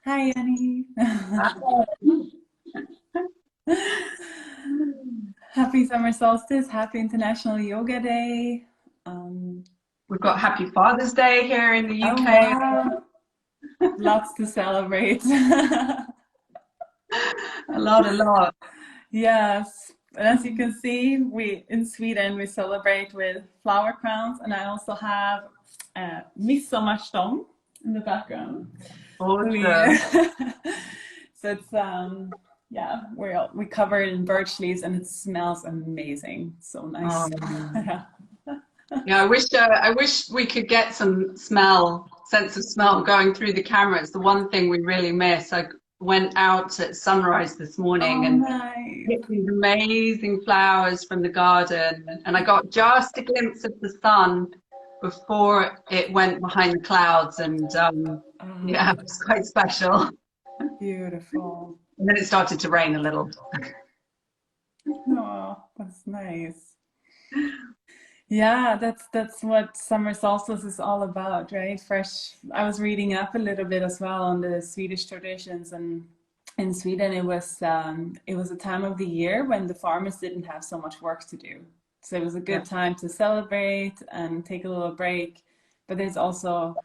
Hi, Annie. Happy summer solstice. Happy International Yoga Day. Um, We've got Happy Father's Day here in the oh, UK. wow. Lots to celebrate. A lot. Yes. And as you can see, we in Sweden we celebrate with flower crowns, and I also have midsommarstång in the background. We Awesome. so it's yeah, we cover it in birch leaves and it smells amazing. So nice. Um, Yeah. yeah, I wish we could get some sense of smell going through the camera. It's the one thing we really miss. I went out at sunrise this morning Oh, and nice. picked these amazing flowers from the garden, and I got just a glimpse of the sun before it went behind the clouds, and Oh, yeah, it was quite special. beautiful. And then it started to rain a little. Oh, that's nice. Yeah, that's what summer solstice is all about, right? Fresh. I was reading up a little bit as well on the Swedish traditions, and in Sweden it was a time of the year when the farmers didn't have so much work to do. So it was a Yeah. good time to celebrate and take a little break. But there's also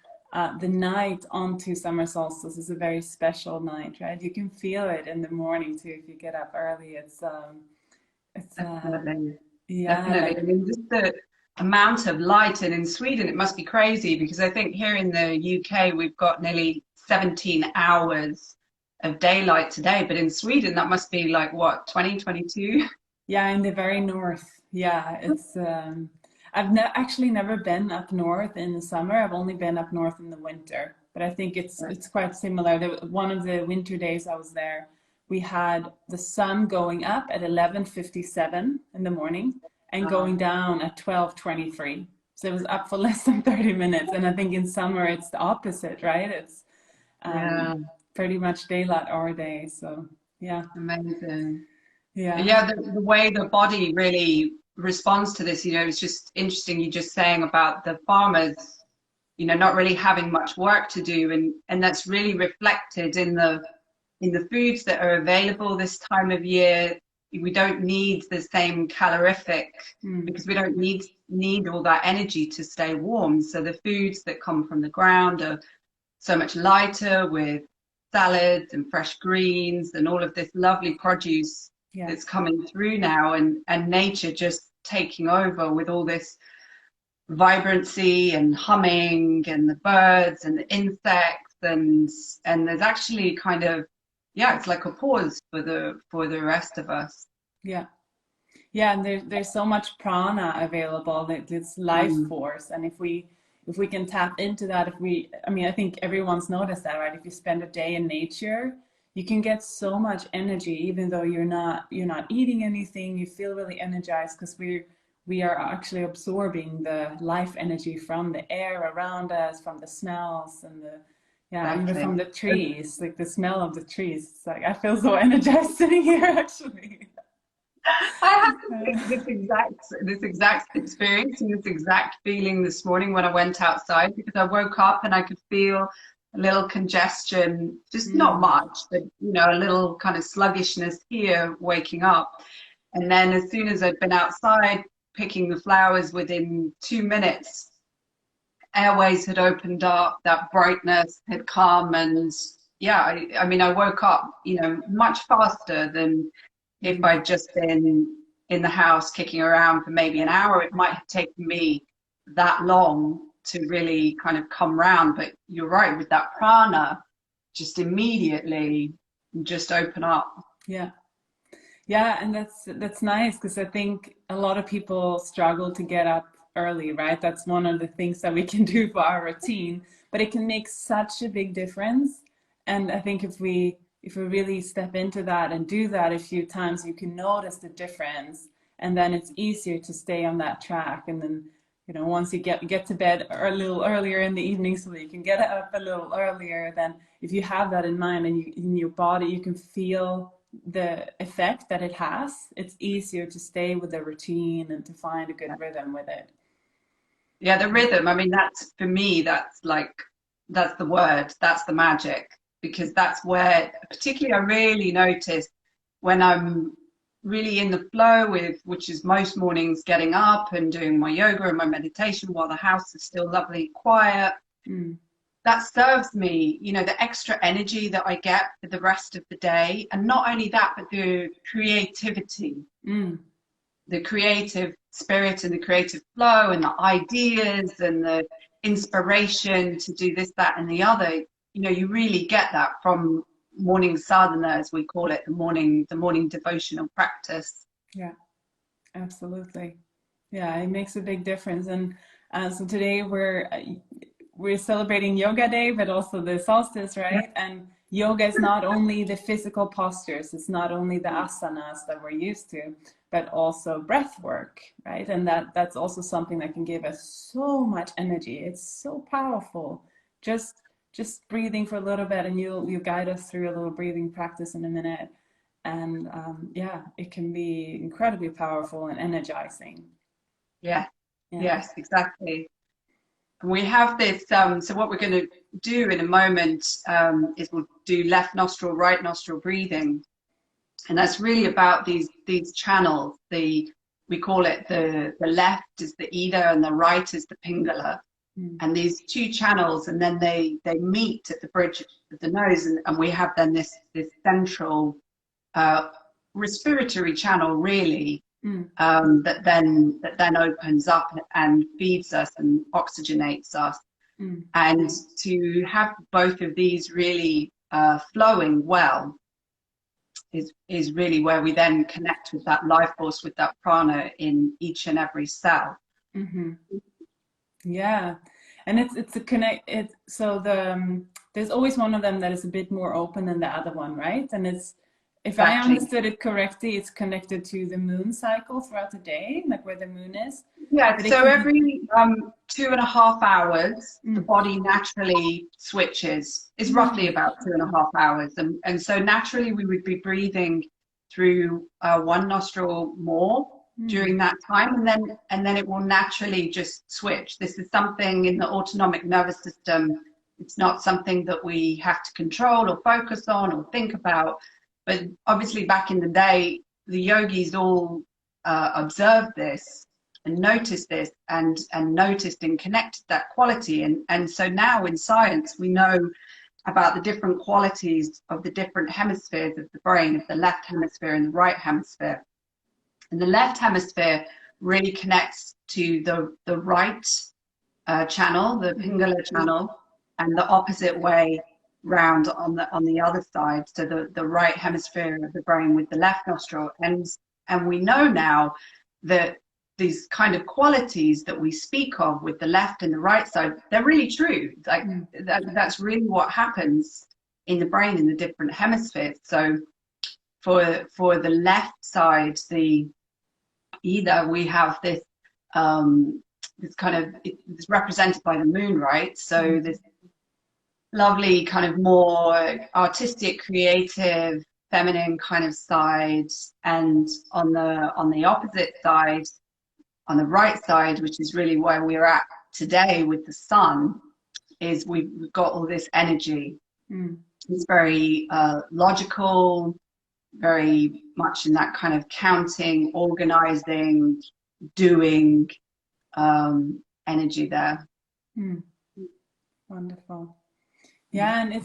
the night onto summer solstice is a very special night, right? You can feel it in the morning too if you get up early. It's Definitely, yeah, definitely. like I mean, just the amount of light, and in Sweden, it must be crazy because I think here in the UK, we've got nearly 17 hours of daylight today, but in Sweden, that must be like what, 2022? yeah, in the very north. Yeah, it's I've ne actually never been up north in the summer. I've only been up north in the winter, but I think it's quite similar. One of the winter days I was there, we had the sun going up at 11:57 in the morning and Uh, going down at 12:23. So it was up for less than 30 minutes. And I think in summer it's the opposite, right? It's yeah, pretty much daylight all day. So yeah, amazing. yeah, Yeah, the way the body really responds to this, it's just interesting you just saying about the farmers, not really having much work to do, and that's really reflected in the foods that are available this time of year. We don't need the same calorific mm, because we don't need all that energy to stay warm. So the foods that come from the ground are so much lighter with salads and fresh greens and all of this lovely produce yeah. that's coming through now, and nature just taking over with all this vibrancy and humming and the birds and the insects, and there's actually kind of, yeah, it's like a pause for the rest of us. Yeah. Yeah, and there's so much prana available, that it's life Mm, force. And if we can tap into that, if we I mean, I think everyone's noticed that, right? If you spend a day in nature, you can get so much energy even though you're not eating anything, you feel really energized because we are actually absorbing the life energy from the air around us, from the smells and the yeah, even from exactly. the trees, like the smell of the trees. It's like I feel so energized sitting here actually. I had this exact experience and this exact feeling this morning when I went outside, because I woke up and I could feel a little congestion, just not Mm. much, but a little kind of sluggishness here waking up. And then as soon as I'd been outside picking the flowers, within 2 minutes, airways had opened up, that brightness had come, and yeah, I mean, I woke up, much faster than if Mm. I'd just been in the house kicking around for maybe an hour. It might have taken me that long to really kind of come round. But you're right, with that prana, just immediately just open up. Yeah. Yeah, and that's nice because I think a lot of people struggle to get up early, right? That's one of the things that we can do for our routine, but it can make such a big difference. And I think if we really step into that and do that a few times, you can notice the difference, and then it's easier to stay on that track. And then, once you get to bed a little earlier in the evening so that you can get up a little earlier, then if you have that in mind and you in your body, you can feel the effect that it has, it's easier to stay with the routine and to find a good rhythm with it. Yeah, the rhythm. I mean, that's for me, that's the word, that's the magic. because that's where, particularly, I really notice when I'm really in the flow with, which is most mornings, getting up and doing my yoga and my meditation while the house is still lovely and quiet. Mm. That serves me, you know, the extra energy that I get for the rest of the day. And not only that, but the creativity, the creative spirit and the creative flow and the ideas and the inspiration to do this, that, and the other. You know, you really get that from morning sadhana, as we call it, the morning devotional practice. Yeah, absolutely. Yeah, it makes a big difference. And so today we're celebrating Yoga Day, but also the solstice, right? And yoga is not only the physical postures, it's not only the asanas that we're used to, but also breath work, right? And that's also something that can give us so much energy. It's so powerful. Just breathing for a little bit, and you guide us through a little breathing practice in a minute. And yeah, it can be incredibly powerful and energizing. Yeah, Yeah. yes, exactly. And we have this, so what we're going to do in a moment is we'll do left nostril, right nostril breathing. And that's really about these channels. We call it the left is the Ida and the right is the Pingala. And these two channels, and then they meet at the bridge of the nose, and we have then this central respiratory channel, really, that then opens up and feeds us and oxygenates us. And to have both of these really flowing well is really where we then connect with that life force, with that prana in each and every cell. Yeah, and it's a connect. So there's always one of them that is a bit more open than the other one, right? And it's, if I Exactly. understood it correctly, it's connected to the moon cycle throughout the day, like where the moon is. Yeah, But so every 2.5 hours, the body naturally switches. It's roughly about 2.5 hours. And so naturally we would be breathing through one nostril more during that time, and then it will naturally just switch. This is something in the autonomic nervous system. It's not something that we have to control or focus on or think about. But obviously back in the day, the yogis all observed this and noticed this and noticed and connected that quality. And so now in science, we know about the different qualities of the different hemispheres of the brain, of the left hemisphere and the right hemisphere. And the left hemisphere really connects to the right channel, the Pingala channel, and the opposite way round on the other side. So the right hemisphere of the brain with the left nostril. And we know now that these kind of qualities that we speak of with the left and the right side, they're really true. Like that's really what happens in the brain in the different hemispheres. So for the left side, either we have this this kind of, it's represented by the moon, right? So this lovely kind of more artistic, creative, feminine kind of side, and on the opposite side, on the right side, which is really where we're at today with the sun, is we've got all this energy. It's very logical, very much in that kind of counting, organizing, doing energy there. Wonderful. Yeah, and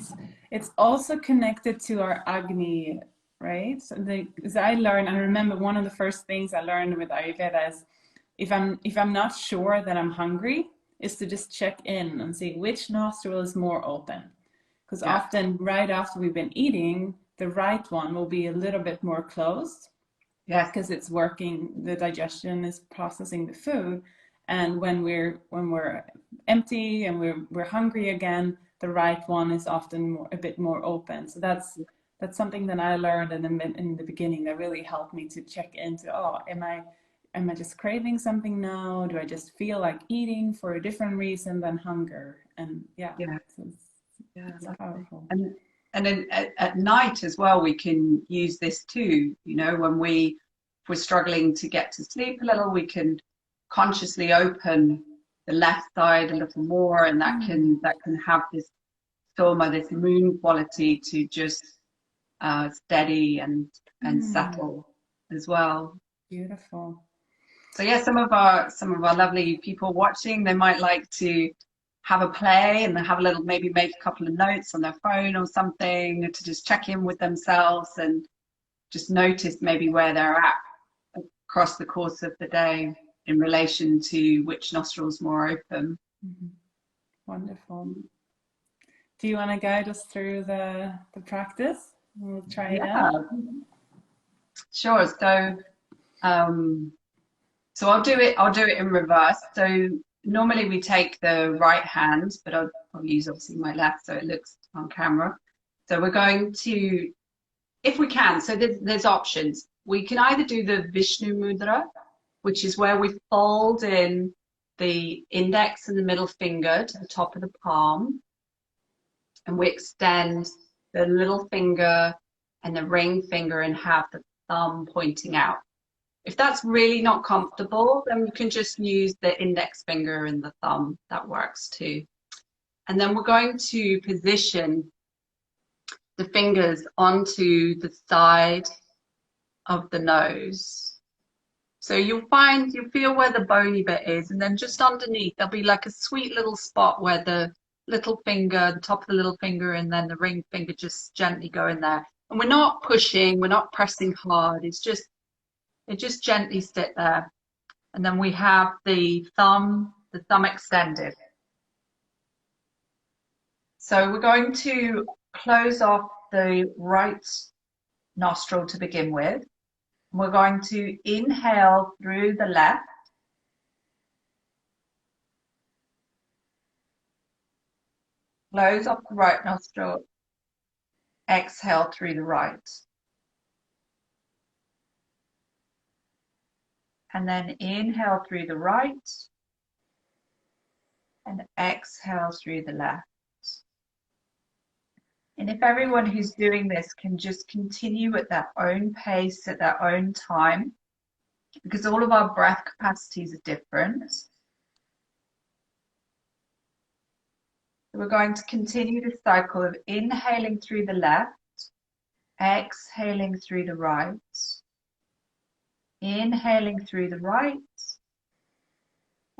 it's also connected to our Agni, right? So as I remember one of the first things I learned with Ayurveda is if I'm not sure that I'm hungry, is to just check in and see which nostril is more open. Because often right after we've been eating, the right one will be a little bit more closed. Yes. Because it's working, the digestion is processing the food. And when we're empty and we're hungry again, the right one is often a bit more open. So that's something that I learned in the beginning that really helped me to check into, am I just craving something now? Do I just feel like eating for a different reason than hunger? And it's powerful. And then at night as well, we can use this too. You know, when if we're struggling to get to sleep a little, we can consciously open the left side a little more, and that can have this Soma, this moon quality to just steady and settle as well. Beautiful. So yeah, some of our lovely people watching, they might like to have a play and have a little, maybe make a couple of notes on their phone or something to just check in with themselves and just notice maybe where they're at across the course of the day in relation to which nostril's more open. Wonderful. Do you want to guide us through the practice? We'll try it out. Sure. So I'll do it in reverse. So normally we take the right hand, but I'll use obviously my left so it looks on camera. So we're going to, if we can, so there's options. We can either do the Vishnu Mudra, which is where we fold in the index and the middle finger to the top of the palm, and we extend the little finger and the ring finger and have the thumb pointing out. If that's really not comfortable, then you can just use the index finger and the thumb. That works too. And then we're going to position the fingers onto the side of the nose. So you'll feel where the bony bit is, and then just underneath there'll be like a sweet little spot where the little finger, the top of the little finger, and then the ring finger just gently go in there. And we're not pushing, we're not pressing hard. It just gently sit there. And then we have the thumb extended. So we're going to close off the right nostril to begin with. We're going to inhale through the left. Close off the right nostril. Exhale through the right. And then inhale through the right. And exhale through the left. And if everyone who's doing this can just continue at their own pace, at their own time, because all of our breath capacities are different. We're going to continue this cycle of inhaling through the left, exhaling through the right, inhaling through the right,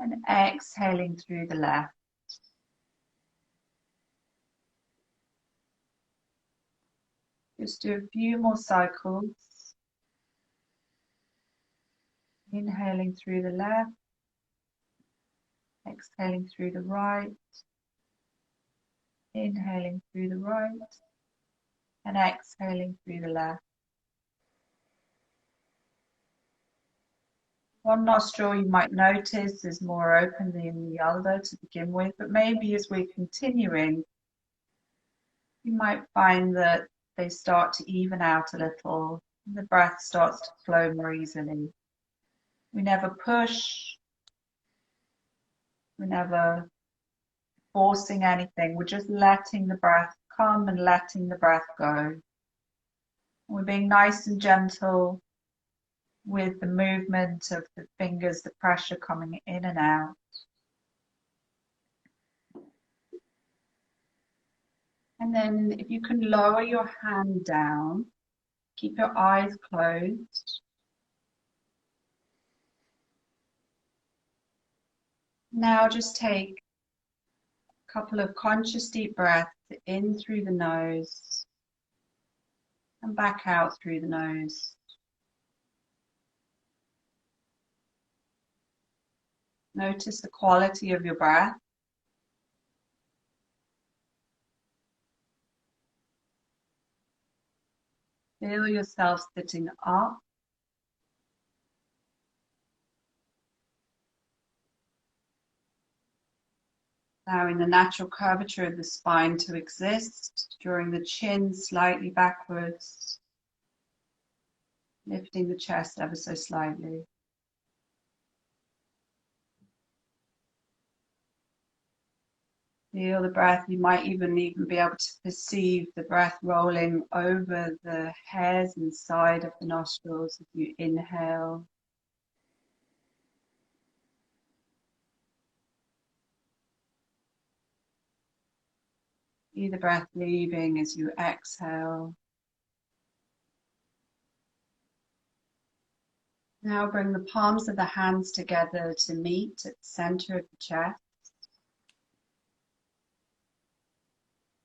and exhaling through the left. Just do a few more cycles. Inhaling through the left, exhaling through the right, inhaling through the right, and exhaling through the left. One nostril you might notice is more open than the other to begin with, but maybe as we're continuing, you might find that they start to even out a little, and the breath starts to flow more easily. We never push, we're never forcing anything, we're just letting the breath come and letting the breath go. We're being nice and gentle with the movement of the fingers, the pressure coming in and out. And then if you can lower your hand down, keep your eyes closed. Now just take a couple of conscious deep breaths in through the nose and back out through the nose. Notice the quality of your breath. Feel yourself sitting up. Allowing the natural curvature of the spine to exist, drawing the chin slightly backwards, lifting the chest ever so slightly. Feel the breath. You might even be able to perceive the breath rolling over the hairs inside of the nostrils as you inhale. See the breath leaving as you exhale. Now bring the palms of the hands together to meet at the center of the chest.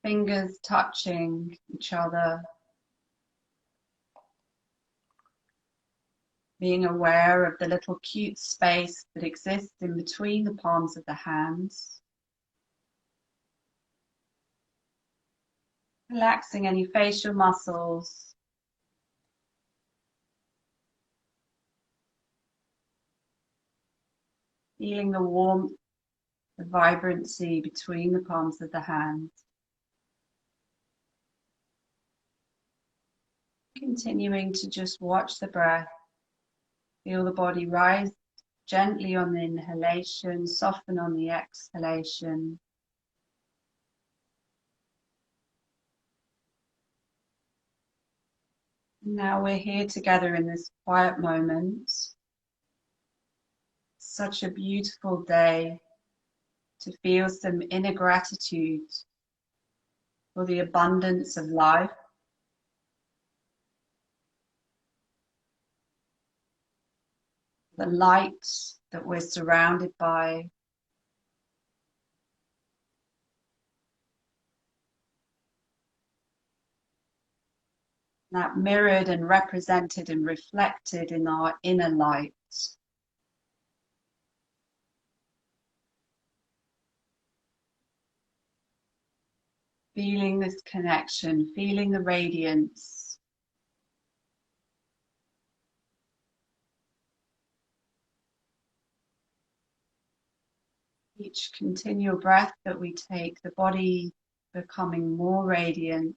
Fingers touching each other. Being aware of the little cute space that exists in between the palms of the hands. Relaxing any facial muscles. Feeling the warmth, the vibrancy between the palms of the hands. Continuing to just watch the breath. Feel the body rise gently on the inhalation, soften on the exhalation. Now we're here together in this quiet moment. Such a beautiful day to feel some inner gratitude for the abundance of life. The light that we're surrounded by. That mirrored and represented and reflected in our inner light. Feeling this connection, feeling the radiance. Each continual breath that we take, the body becoming more radiant.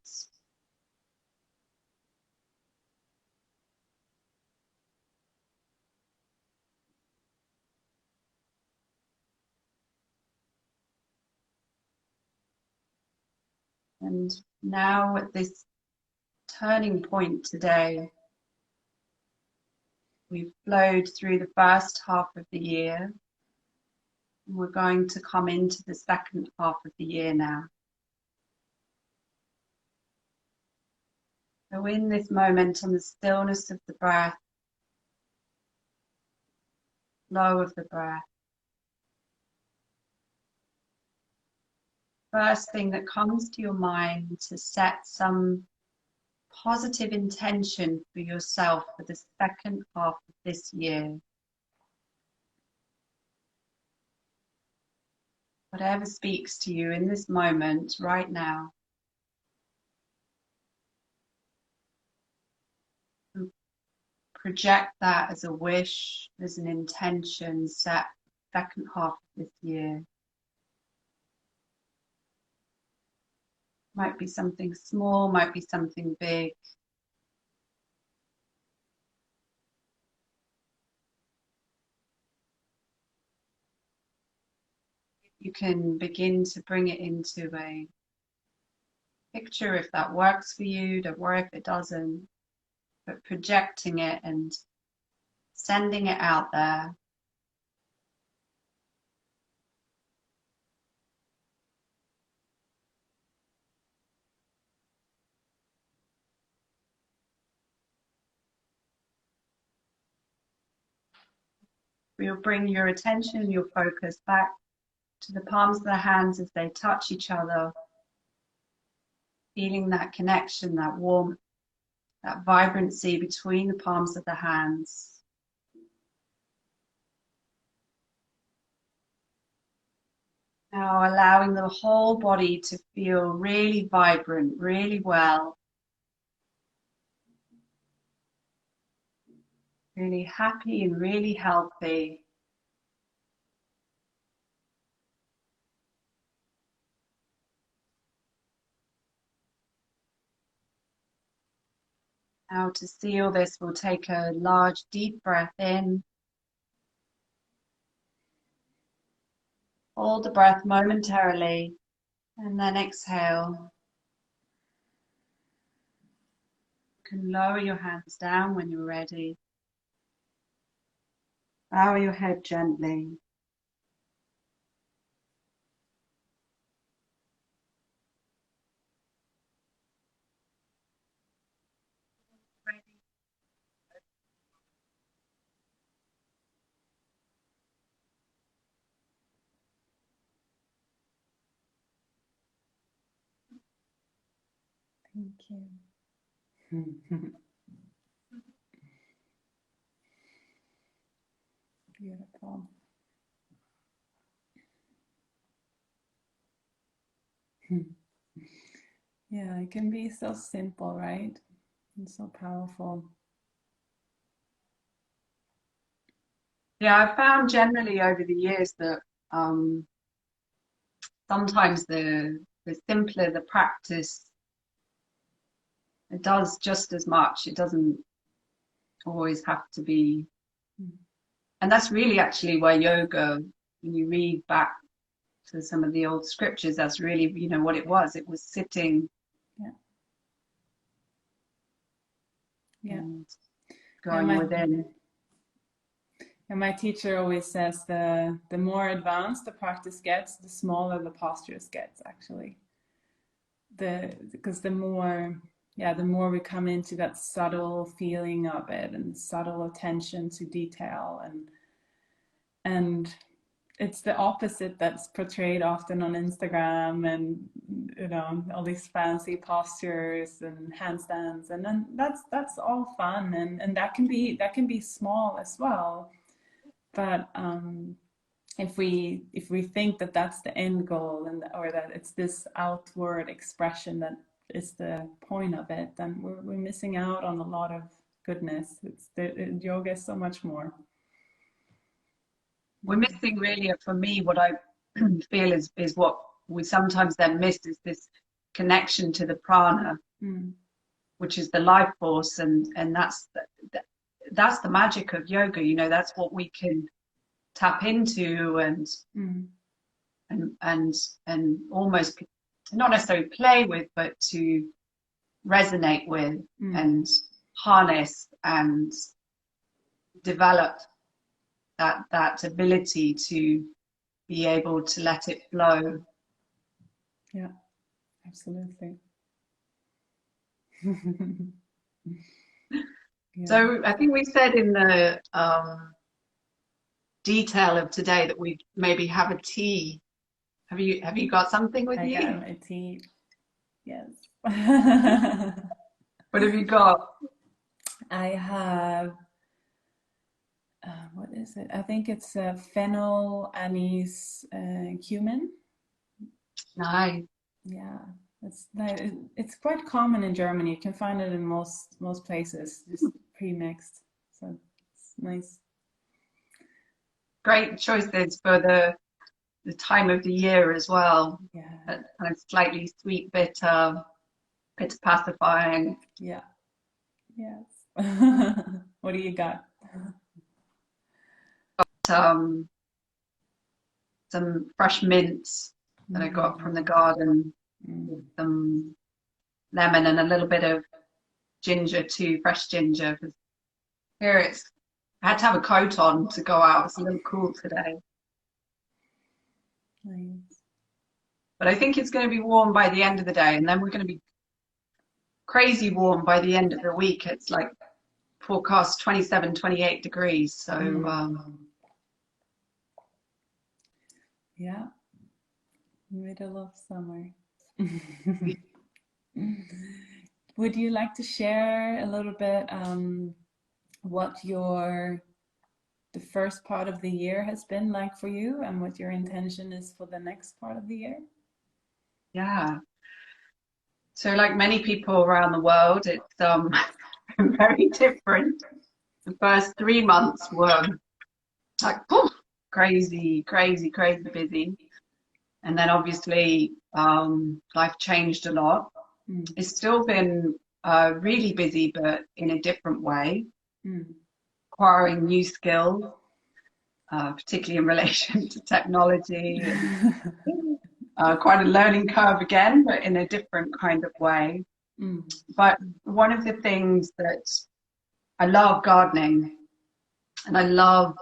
And now at this turning point today, we've flowed through the first half of the year. And we're going to come into the second half of the year now. So in this moment, on the stillness of the breath, flow of the breath, first thing that comes to your mind to set some positive intention for yourself for the second half of this year. Whatever speaks to you in this moment, right now. Project that as a wish, as an intention set for the second half of this year. Might be something small, might be something big. You can begin to bring it into a picture if that works for you. Don't worry if it doesn't. But projecting it and sending it out there. You'll bring your attention, your focus back to the palms of the hands as they touch each other. Feeling that connection, that warmth, that vibrancy between the palms of the hands. Now allowing the whole body to feel really vibrant, really well. Really happy and really healthy. Now to seal this, we'll take a large deep breath in. Hold the breath momentarily and then exhale. You can lower your hands down when you're ready. Bow your head gently. Thank you. Beautiful. Yeah, it can be so simple, right? And so powerful. Yeah, I've found generally over the years that um, sometimes the simpler the practice, it does just as much. It doesn't always have to be, Mm. and that's really actually where yoga, when you read back to some of the old scriptures, that's really, you know, what it was. It was sitting Yeah. Yeah. and Yeah, going within. my teacher always says the more advanced the practice gets, the smaller the postures gets actually. Because the more, yeah, the more we come into that subtle feeling of it and subtle attention to detail, and it's the opposite that's portrayed often on Instagram, and you know, all these fancy postures and handstands, and then that's all fun, and that can be small as well. But if we think that that's the end goal, and or that it's this outward expression that is the point of it, then we're missing out on a lot of goodness. Yoga is so much more. We're missing really, for me, what I feel is what we sometimes then miss is this connection to the prana, Mm. which is the life force, and that's the magic of yoga. You know, that's what we can tap into Mm. and almost not necessarily play with, but to resonate with Mm. and harness and develop that ability to be able to let it flow. Yeah, absolutely. Yeah. So I think we said in the detail of today that we maybe have a tea. Have you got something with I you? got my tea. Yes. What have you got? I have, what is it? I think it's fennel, anise, cumin. Nice. Yeah, it's quite common in Germany. You can find it in most places, just pre-mixed. So it's nice. Great choices for the time of the year as well. Yeah, That kind of slightly sweet, bitter, bitter pacifying. yeah, yes. What do you got? Um, some fresh mints that I got from the Mm, garden with mm. some lemon and a little bit of ginger too, fresh ginger. 'Cause here I had to have a coat on to go out. It's a little cool today. Nice. But I think it's going to be warm by the end of the day, and then we're going to be crazy warm by the end of the week. It's like forecast 27, 28 degrees. So Yeah, middle of summer. Would you like to share a little bit what the first part of the year has been like for you, and what your intention is for the next part of the year? yeah. So like many people around the world, it's very different. The first 3 months were like poof, crazy, crazy, crazy busy. And then obviously life changed a lot. Mm, It's still been really busy, but in a different way, mm. acquiring new skills, particularly in relation to technology, and quite a learning curve again, but in a different kind of way. Mm, But one of the things that I love gardening, and I love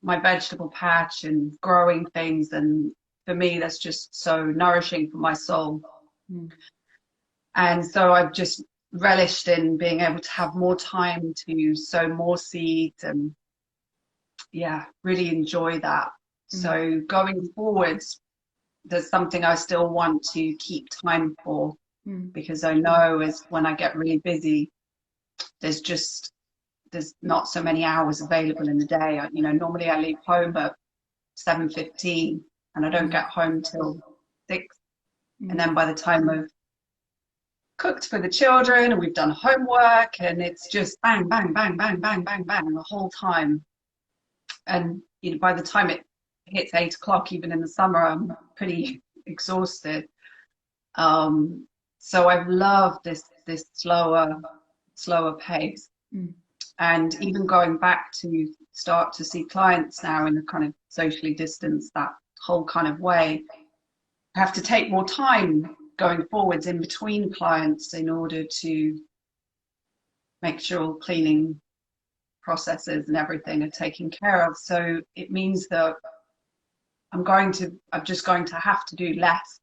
my vegetable patch and growing things, and for me, that's just so nourishing for my soul. mm, And so I've just relished in being able to have more time to sow more seeds and yeah, really enjoy that. mm, So going forwards, there's something I still want to keep time for. because I know as when I get really busy, there's not so many hours available in the day. You know, normally I leave home at 7:15 and I don't get home till 6. And then by the time I've cooked for the children and we've done homework, and it's just bang, bang, bang, bang, bang, bang, bang the whole time. And you know, by the time it hits 8 o'clock, even in the summer, I'm pretty exhausted. So I've loved this slower pace. And even going back to start to see clients now in a kind of socially distanced, that whole kind of way, I have to take more time going forwards in between clients in order to make sure cleaning processes and everything are taken care of. So it means that I'm just going to have to do less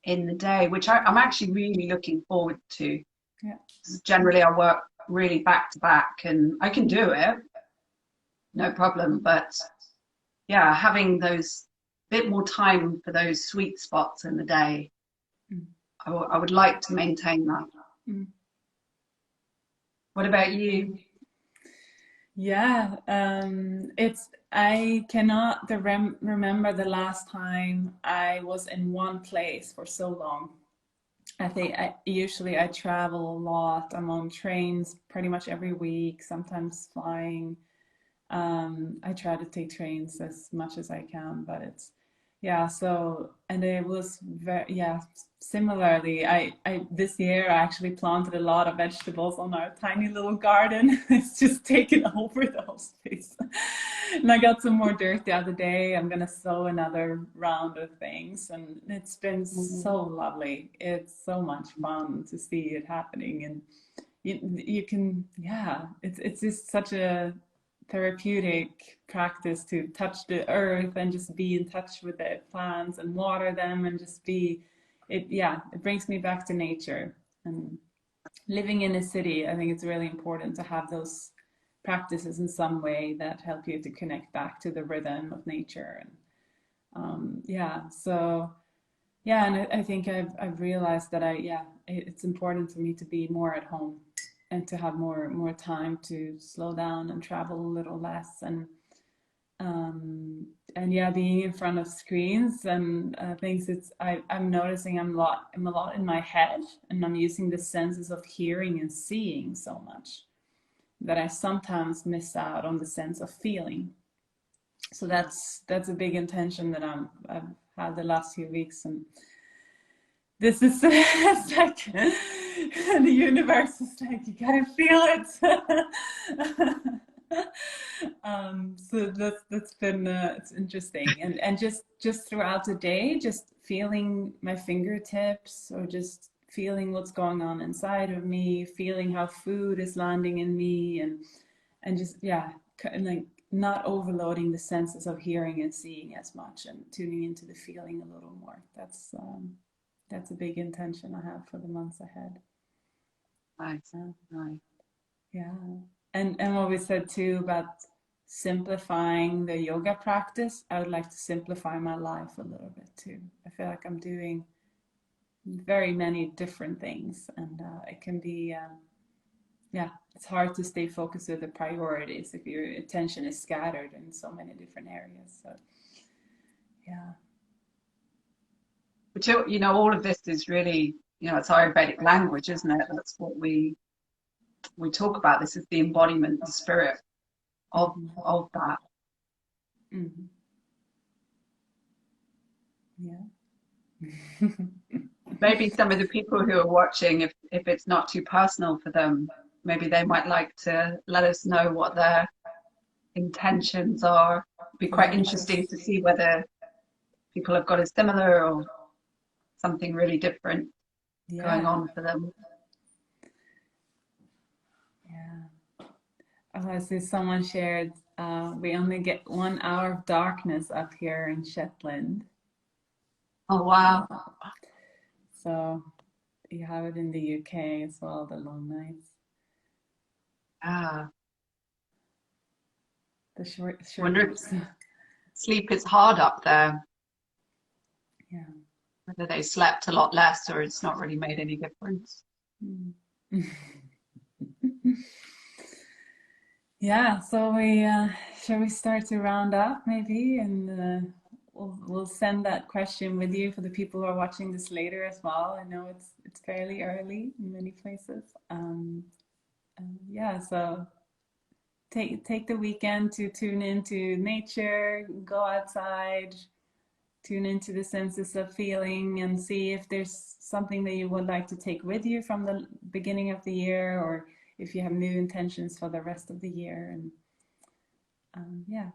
in the day, which I'm actually really looking forward to. Yeah. Generally, I work really back to back, and I can do it, no problem. But yeah, having those bit more time for those sweet spots in the day, I would like to maintain that. What about you? Yeah, I cannot remember the last time I was in one place for so long. I think usually I travel a lot. I'm on trains pretty much every week, sometimes flying. I try to take trains as much as I can, but it's, yeah, so, and it was very, yeah, similarly, this year I actually planted a lot of vegetables on our tiny little garden. It's just taken over the whole space. And I got some more dirt the other day. I'm gonna sow another round of things, and it's been so lovely. It's so much fun to see it happening, and you can, yeah, it's just such a therapeutic practice to touch the earth and just be in touch with the plants and water them and just be it. Yeah, it brings me back to nature. And living in a city, I think it's really important to have those practices in some way that help you to connect back to the rhythm of nature. And yeah, so yeah, and I think I've realized that it's important for me to be more at home and to have more time to slow down and travel a little less, and yeah, being in front of screens and things. I'm noticing I'm a lot in my head, and I'm using the senses of hearing and seeing so much that I sometimes miss out on the sense of feeling. So that's a big intention that I've had the last few weeks, and this is it's like the universe is like, you gotta feel it. So that's been it's interesting, and just throughout the day, just feeling my fingertips, or just feeling what's going on inside of me, feeling how food is landing in me, and just, yeah, like not overloading the senses of hearing and seeing as much, and tuning into the feeling a little more. That's a big intention I have for the months ahead. Nice, nice. Yeah. And what we said too about simplifying the yoga practice, I would like to simplify my life a little bit too. I feel like I'm doing very many different things, and it can be, yeah, it's hard to stay focused with the priorities if your attention is scattered in so many different areas. So, yeah. But you know, all of this is really, you know, it's Ayurvedic language, isn't it? That's what we talk about. This is the embodiment, the spirit of that. Mm-hmm. Yeah. Maybe some of the people who are watching, if it's not too personal for them, maybe they might like to let us know what their intentions are. It'd be quite interesting to see whether people have got a similar or something really different going on for them. Yeah. Oh, I see someone shared, we only get 1 hour of darkness up here in Shetland. Oh, wow. So you have it in the UK as well, the long nights. Ah. The short Wonder nights. if sleep is hard up there. Yeah. whether they slept a lot less or it's not really made any difference. Mm. Yeah, so we shall we start to round up maybe, and we'll send that question with you for the people who are watching this later as well. I know it's fairly early in many places. Yeah, so take the weekend to tune into nature, go outside, tune into the senses of feeling, and see if there's something that you would like to take with you from the beginning of the year, or if you have new intentions for the rest of the year. And yeah,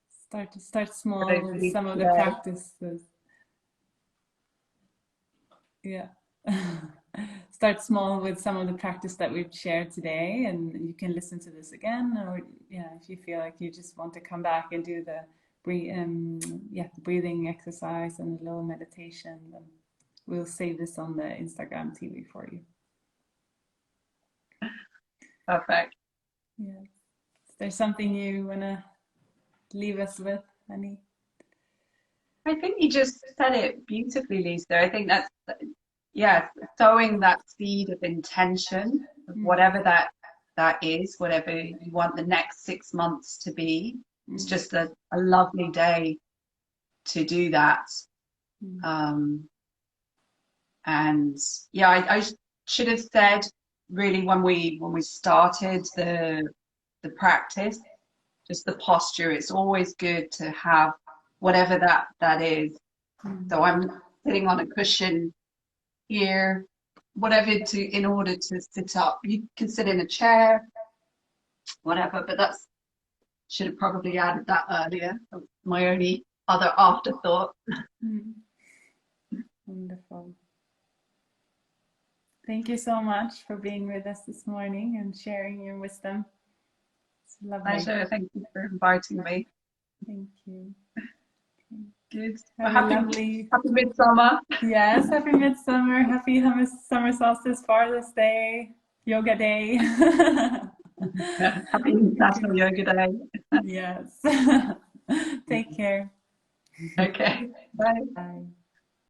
start small with some of the practices. Yeah. Start small with some of the practice that we've shared today, and you can listen to this again, or yeah, if you feel like you just want to come back and do the breathing exercise and a little meditation, then we'll save this on the Instagram TV for you. Perfect. Yeah. Is there something you want to leave us with, Annie? I think you just said it beautifully, Lisa. I think that's, yeah, sowing that seed of intention, of whatever that is, whatever you want the next 6 months to be. It's just a lovely day to do that. And yeah, I should have said really when we started the practice, just the posture. It's always good to have whatever that is. So I'm sitting on a cushion here, whatever in order to sit up. You can sit in a chair, whatever, but that's should have probably added that earlier. That was my only other afterthought. Wonderful. Thank you so much for being with us this morning and sharing your wisdom. It's lovely. Pleasure. Thank you for inviting me. Thank you. Good. Happy midsummer. Yes, happy midsummer. Happy summer solstice, farthest day, yoga day. Happy National Yoga Day. Yes. Take care. Okay. Bye. Bye.